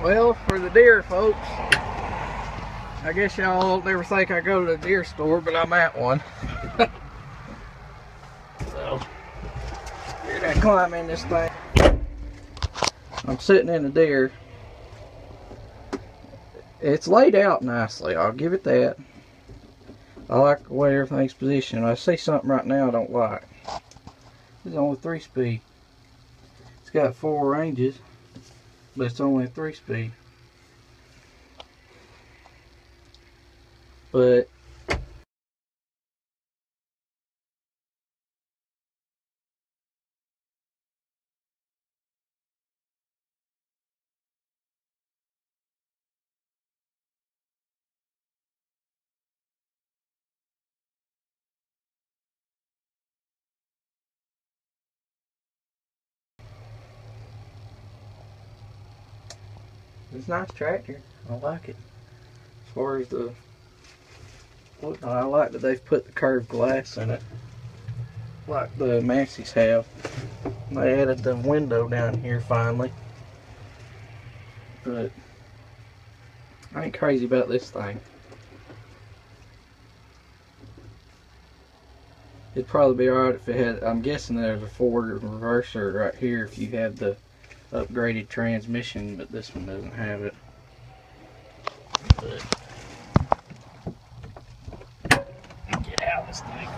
Well, for the Deere folks, I guess y'all don't ever think I go to the Deere store, but I'm at one. So, here I climb in this thing. I'm sitting in the Deere. It's laid out nicely, I'll give it that. I like the way everything's positioned. I see something right now I don't like. It's only 3-speed. It's got 4 ranges, but it's only a 3-speed. But it's a nice tractor. I like it. As far as the look, I like that they've put the curved glass in it, like the Massey's have. They added the window down here finally. But I ain't crazy about this thing. It'd probably be alright if it had, I'm guessing there's a forward reverser right here if you have the upgraded transmission, but this one doesn't have it. But get out of this thing.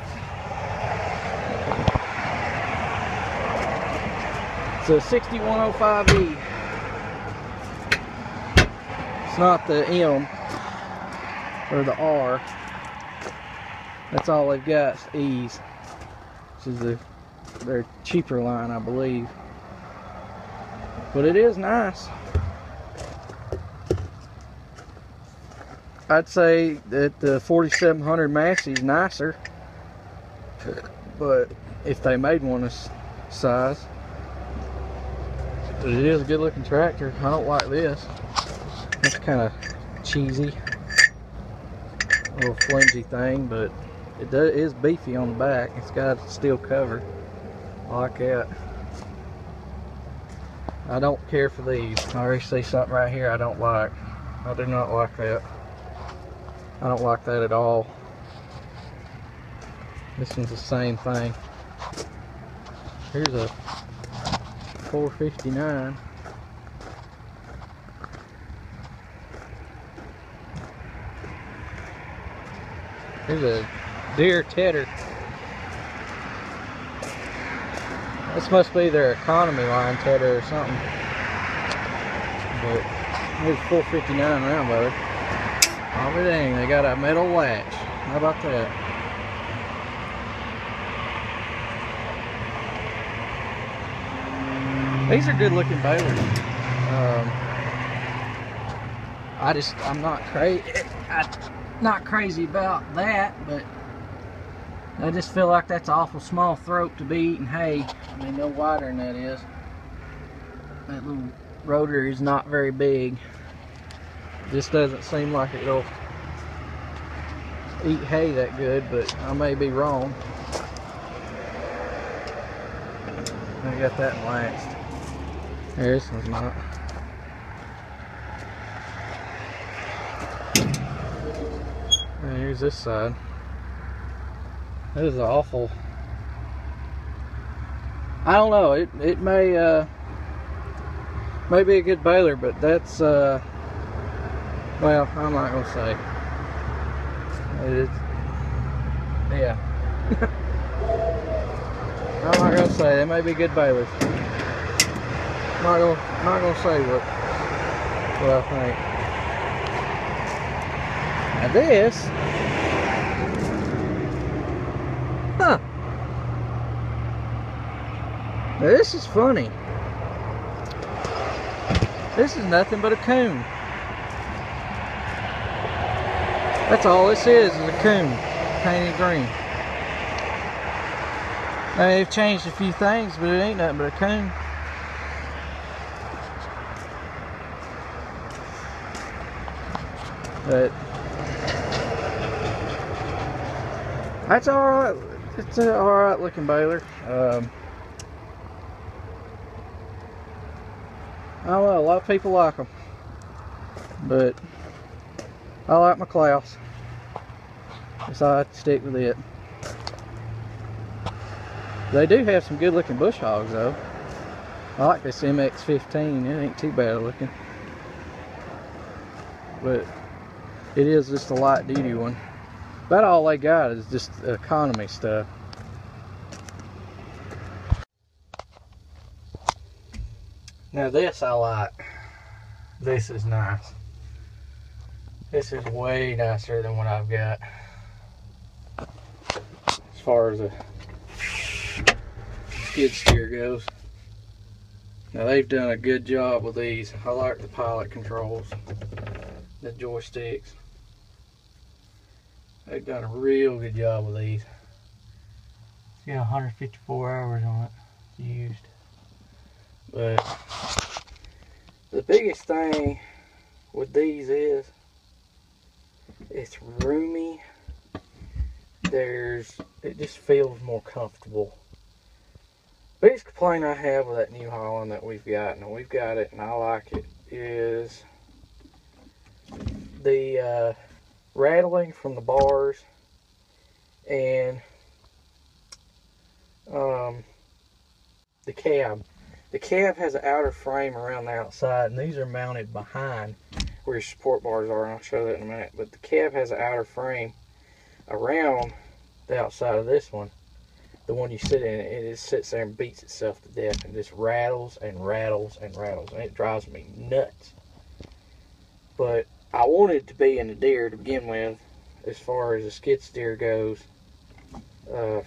It's a 6105E. It's not the M or the R. That's all they've got is E's. This is their cheaper line, I believe. But it is nice. I'd say that the 4700 Massey's nicer, but if they made one this size. But it is a good looking tractor. I don't like this. It's kind of cheesy, a little flimsy thing, but it is beefy on the back. It's got a steel cover. I like that. I don't care for these. I already see something right here I don't like. I do not like that. I don't like that at all. This one's the same thing. Here's a 459. Here's a Deere Tedder. This must be their economy line Tedder or something. But here's 459 round motor. Oh, but dang, they got a metal latch. How about that? These are good looking balers. I'm not crazy about that, but I just feel like that's an awful small throat to be eating hay. I mean, no wider than that is. That little rotor is not very big. This doesn't seem like it'll eat hay that good, but I may be wrong. I got that last. There, this one's not. And here's this side. That is awful. I don't know. It may be a good baler, but that's well, I'm not gonna say. Yeah. I'm not gonna say. They may be good balers. I'm not gonna say what I think. Now this, huh? Now this is funny. This is nothing but a coon. That's all this is a coon painted green. Now, they've changed a few things, but it ain't nothing but a coon. But that's alright. It's an alright looking baler. I don't know, a lot of people like them. but I like my Klaus, so I have to stick with it. They do have some good looking bush hogs though. I like this MX-15, it ain't too bad looking. But it is just a light duty one. About all they got is just economy stuff. Now this I like. This is nice. This is way nicer than what I've got. As far as a skid steer goes. Now they've done a good job with these. I like the pilot controls, the joysticks. They've done a real good job with these. It's got 154 hours on it used. But the biggest thing with these is it's roomy. It just feels more comfortable. Biggest complaint I have with that New Holland that we've got, and we've got it and I like it, is the rattling from the bars and the cab. The cab has an outer frame around the outside, and these are mounted behind where your support bars are, and I'll show that in a minute. But the cab has an outer frame around the outside of this one. The one you sit in, it just sits there and beats itself to death and just rattles and rattles and rattles, and it drives me nuts. But I wanted to be in the Deere to begin with, as far as the skid steer goes,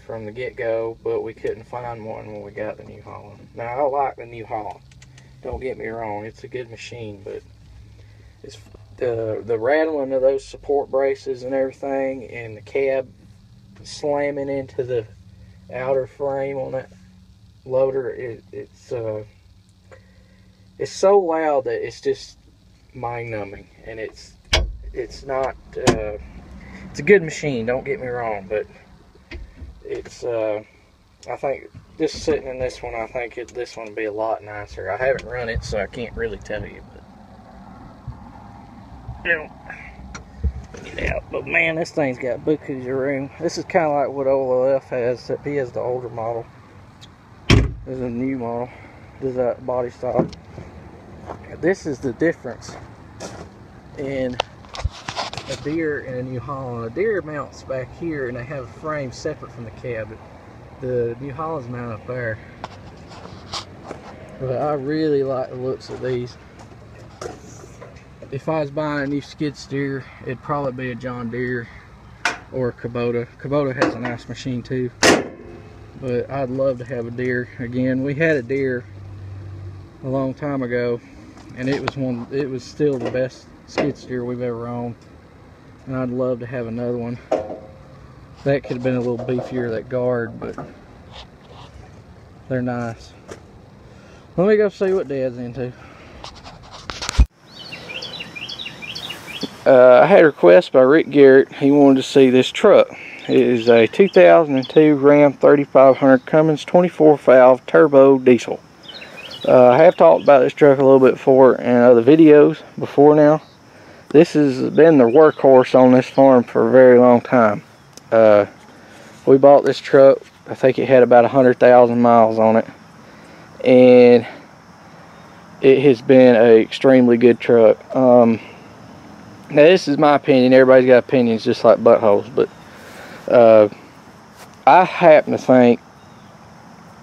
from the get-go, but we couldn't find one when we got the New Holland. Now I like the New Holland, don't get me wrong, it's a good machine, but it's the rattling of those support braces and everything, and the cab slamming into the outer frame on that loader, it's so loud that it's just mind-numbing, and it's not it's a good machine, don't get me wrong, but it's I think just sitting in this one, I think this one would be a lot nicer. I haven't run it, so I can't really tell you, but get out. But man, this thing's got bukus of room. This is kind of like what OLF has, except he has the older model. This is a new model. This is that body style. This is the difference in a Deere and a New Holland. A Deere mounts back here, and they have a frame separate from the cab. The New Holland's mounted up there. But I really like the looks of these. If I was buying a new skid steer, it'd probably be a John Deere or a Kubota. Kubota has a nice machine too, but I'd love to have a Deere again. We had a Deere a long time ago, and it was still the best skid steer we've ever owned, and I'd love to have another one. That could have been a little beefier, that guard, but they're nice. Let me go see what Dad's into. I had a request by Rick Garrett. He wanted to see this truck. It is a 2002 Ram 3500 Cummins 24 valve turbo diesel. I have talked about this truck a little bit before in other videos before now. This has been the workhorse on this farm for a very long time. We bought this truck, I think it had about 100,000 miles on it, and it has been an extremely good truck. Now this is my opinion, everybody's got opinions just like buttholes, but I happen to think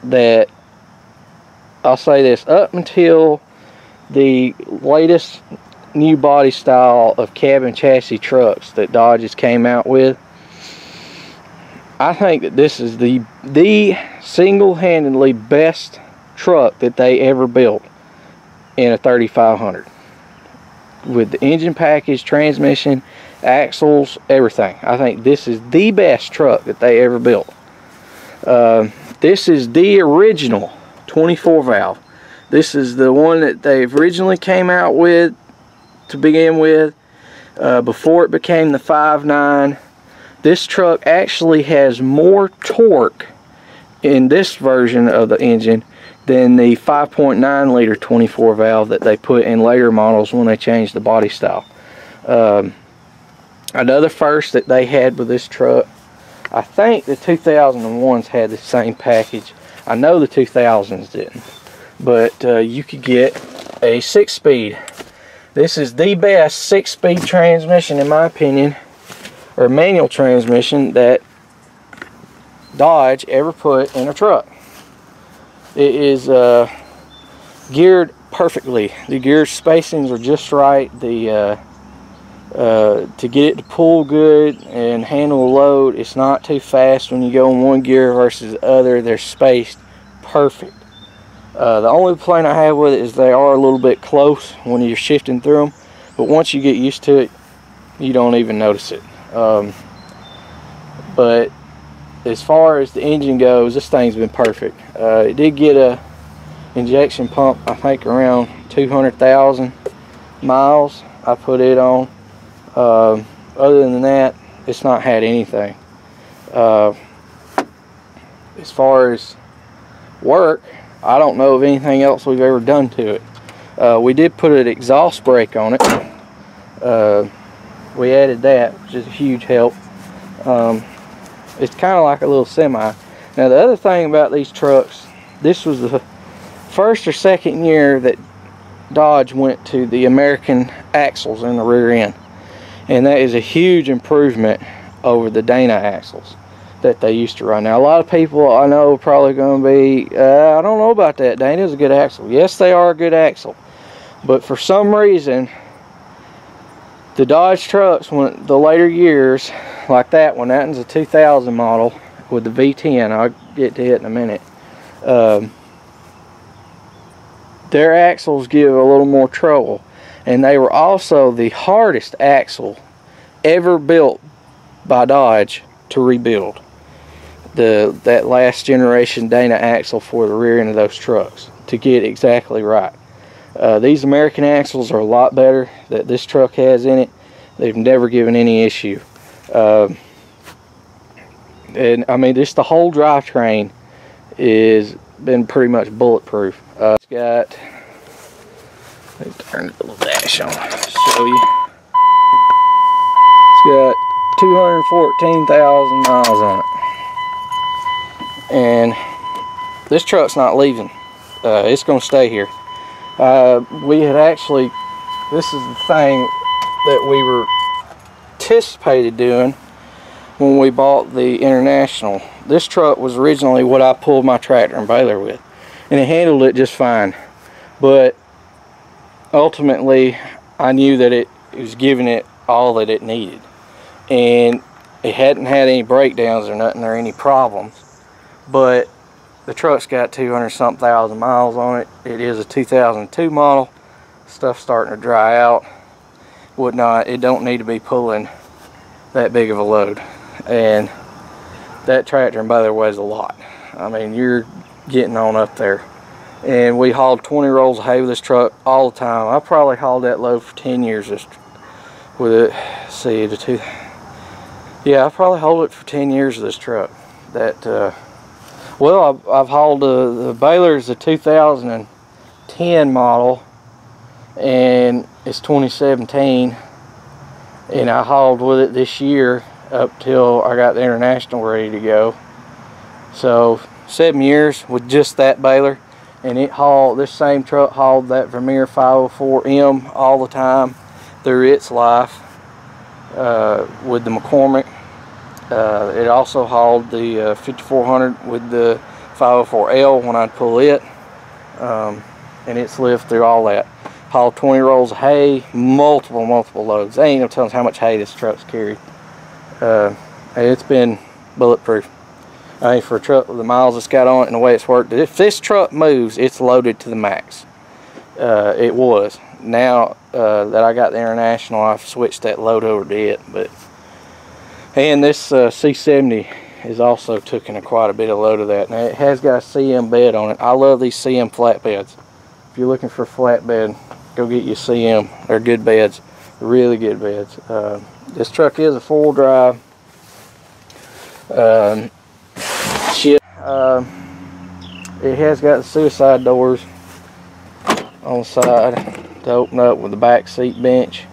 that, I'll say this, up until the latest new body style of cab and chassis trucks that Dodge has came out with, I think that this is the single-handedly best truck that they ever built in a 3500. With the engine package, transmission, axles, everything. I think this is the best truck that they ever built. This is the original 24 valve. This is the one that they originally came out with to begin with, before it became the 5.9. This truck actually has more torque in this version of the engine than the 5.9 liter 24 valve that they put in later models when they changed the body style. Another first that they had with this truck, I think the 2001s had the same package. I know the 2000s didn't, but you could get a 6-speed. This is the best 6-speed transmission, in my opinion, or manual transmission that Dodge ever put in a truck. It is geared perfectly. The gear spacings are just right. The to get it to pull good and handle a load, it's not too fast when you go in one gear versus the other. They're spaced perfect. The only complaint I have with it is they are a little bit close when you're shifting through them, but once you get used to it, you don't even notice it. But as far as the engine goes, this thing's been perfect. It did get a injection pump, I think around 200,000 miles I put it on. Other than that, it's not had anything. As far as work, I don't know of anything else we've ever done to it. We did put an exhaust brake on it. We added that, which is a huge help. It's kind of like a little semi. Now the other thing about these trucks, this was the first or second year that Dodge went to the American axles in the rear end, and that is a huge improvement over the Dana axles that they used to run. Now a lot of people I know are probably going to be, I don't know about that. Dana's a good axle. Yes, they are a good axle, but for some reason the Dodge trucks, when the later years, like that one, that one's a 2000 model with the V10, I'll get to it in a minute, their axles give a little more trouble, and they were also the hardest axle ever built by Dodge to rebuild. That last generation Dana axle for the rear end of those trucks, to get exactly right. These American axles are a lot better that this truck has in it. They've never given any issue. And I mean, just the whole drivetrain is been pretty much bulletproof. It's got, let me turn the little dash on to show you. It's got 214,000 miles on it, and this truck's not leaving. It's going to stay here. We had actually, this is the thing that we were anticipated doing when we bought the International. This truck was originally what I pulled my tractor and baler with, and it handled it just fine, but ultimately I knew that it was giving it all that it needed, and it hadn't had any breakdowns or nothing or any problems. But the truck's got 200-something thousand miles on it. It is a 2002 model. Stuff's starting to dry out, whatnot. It don't need to be pulling that big of a load, and that tractor and baler weighs a lot. I mean, you're getting on up there. And we hauled 20 rolls of hay with this truck all the time. I probably hauled that load for 10 years with it. See, yeah, I probably hauled it for 10 years with this truck. Well, I've hauled the baler's a 2010 model, and it's 2017, and I hauled with it this year up till I got the International ready to go. So 7 years with just that baler, and this same truck hauled that Vermeer 504M all the time through its life with the McCormick. It also hauled the 5400 with the 504L when I'd pull it, and it's lived through all that. Hauled 20 rolls of hay, multiple loads. They ain't no telling how much hay this truck's carried. It's been bulletproof. I mean, for a truck with the miles it's got on it and the way it's worked, if this truck moves, it's loaded to the max. It was. Now that I got the International, I've switched that load over to it. And this C70 is also taking quite a bit of load of that. Now it has got a CM bed on it. I love these CM flatbeds. If you're looking for a flatbed, go get you a CM. They're good beds, really good beds. This truck is a 4-wheel drive. It has got the suicide doors on the side to open up with the back seat bench.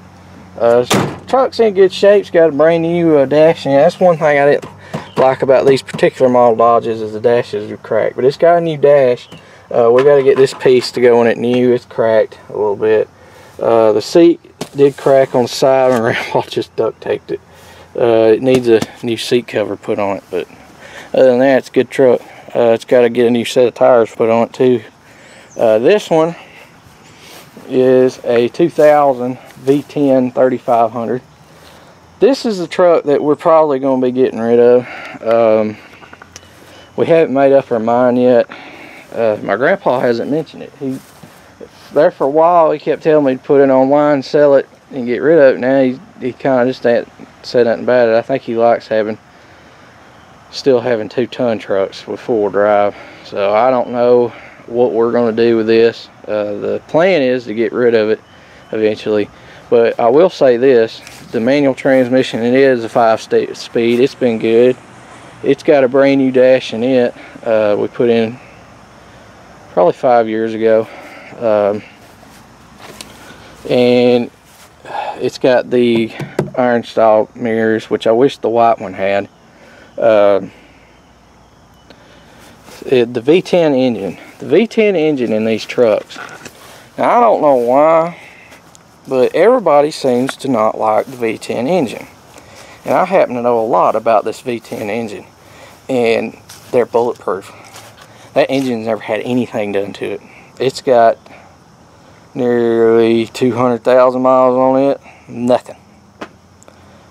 Truck's in good shape. It's got a brand new dash, and that's one thing I didn't like about these particular model Dodges is the dashes are cracked. But it's got a new dash. We got to get this piece to go in it new. It's cracked a little bit. The seat did crack on the side, and Grandpa just duct taped it. It needs a new seat cover put on it, but other than that, it's a good truck. It's got to get a new set of tires put on it too. This one is a 2000 V10 3500. This is the truck that we're probably going to be getting rid of. We haven't made up our mind yet. My grandpa hasn't mentioned it. He there for a while. He kept telling me to put it online, sell it, and get rid of it. Now he kind of just ain't said nothing about it. I think he likes still having 2-ton trucks with 4-wheel drive. So I don't know what we're going to do with this. The plan is to get rid of it eventually. But I will say this: the manual transmission, it is a 5-speed. It's been good. It's got a brand new dash in it. We put in probably 5 years ago, and it's got the iron style mirrors, which I wish the white one had. The V10 engine. The V10 engine in these trucks. Now I don't know why, but everybody seems to not like the V10 engine. And I happen to know a lot about this V10 engine, and they're bulletproof. That engine's never had anything done to it. It's got nearly 200,000 miles on it. Nothing.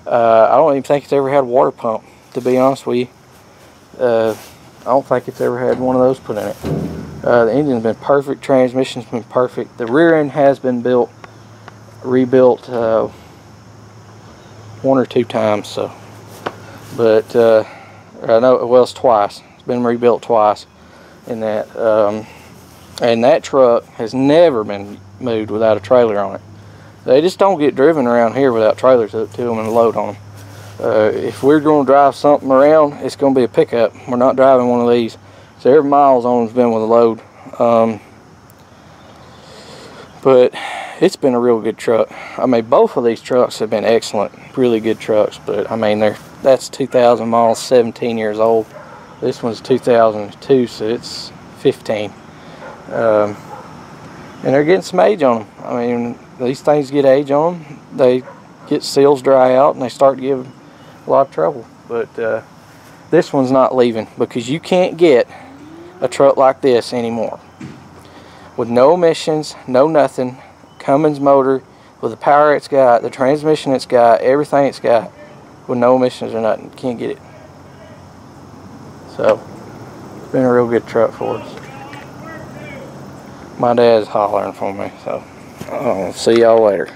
I don't even think it's ever had a water pump, to be honest with you. I don't think it's ever had one of those put in it. The engine's been perfect. Transmission's been perfect. The rear end has been rebuilt 1 or 2 times. So, but I know, well, it's twice. It's been rebuilt twice. In that, and that truck has never been moved without a trailer on it. They just don't get driven around here without trailers up to them and a load on them. If we're going to drive something around, it's going to be a pickup. We're not driving one of these. So every mile's on has been with a load. But it's been a real good truck. I mean, both of these trucks have been excellent, really good trucks. But I mean, that's 2,000 miles, 17 years old. This one's 2002, so it's 15. And they're getting some age on them. I mean, these things get age on them. They get seals dry out, and they start to give a lot of trouble. But this one's not leaving, because you can't get a truck like this anymore. With no emissions, no nothing, Cummins motor, with the power it's got, the transmission it's got, everything it's got, with no emissions or nothing. You can't get it. So, it's been a real good truck for us. My dad's hollering for me, so I'll see y'all later.